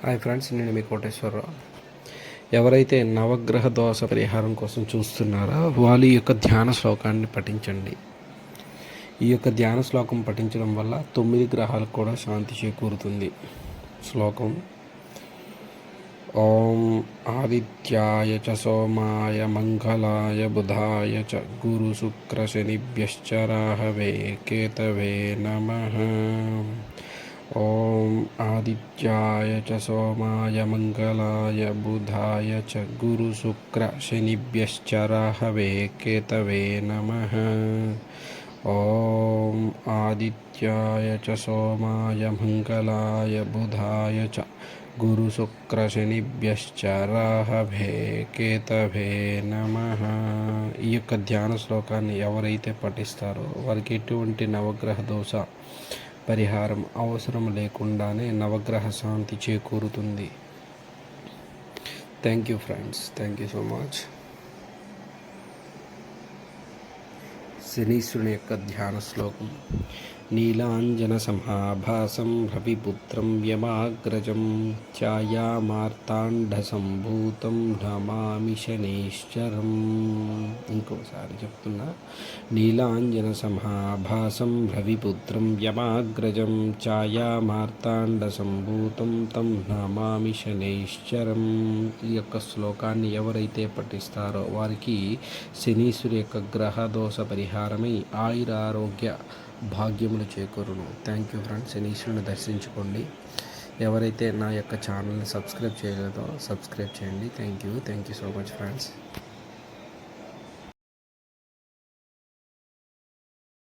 Hi friends, నేను మీ కోటేశ్వరరావు. ఎవరైతే నవగ్రహ దోష పరిహారం కోసం చూస్తున్నారో వాళ్ళు ఈ యొక్క ధ్యాన శ్లోకాన్ని పఠించండి. ఈ యొక్క ధ్యాన శ్లోకం పఠించడం వల్ల 9 గ్రహాలకు కూడా శాంతి చేకూరుతుంది. శ్లోకం: ఓం ఆదిత్యాయ చ సోమాయ మంగళాయ బుధాయ చ గురు శుక్ర శనిభ్యశ్చ రాహవే కేతవే నమః. ఓం ఆదిత్యాయ చ సోమాయ మంగళాయ బుధాయ చ గురు శుక్ర శనిభ్యశ్చ రాహవే కేతవే నమః. ఓం ఆదిత్యాయ చ సోమాయ మంగళాయ బుధాయ చ గురు శుక్ర శనిభ్యశ్చ రాహవే కేతవే నమః. ఈ యొక్క ధ్యాన శ్లోకాన్ని ఎవరైతే పఠిస్తారో వారికి ఎటువంటి నవగ్రహ దోష పరిహారం అవసరం లేకుండానే నవగ్రహ శాంతి చేకూరుతుంది. Thank you friends, thank you so much. శనీశ్వరుని యొక్క ధ్యాన శ్లోకం: నీలాంజన సమాభాసం రవిపుత్రం యమాగ్రజం ఛాయామార్తాండ సంభూతం నమామి శనైశ్చరం. ఇంకోసారి చెప్తున్నా: నీలాంజన సమాభాసం రవిపుత్రం యమాగ్రజం ఛాయామార్తాండ సంభూతం తం నమామి శనైశ్చరం. ఈ యొక్క శ్లోకాన్ని ఎవరైతే పఠిస్తారో వారికి శనీశ్వరి యొక్క గ్రహ దోష పరిహారమై ఆయురారోగ్య భాగ్యములు చేకూరును. Thank you friends. శనీశ్వరుని దర్శించుకోండి. ఎవరైతే నా యొక్క ఛానల్ని సబ్స్క్రైబ్ చేయలేదో సబ్స్క్రైబ్ చేయండి. Thank you so much friends.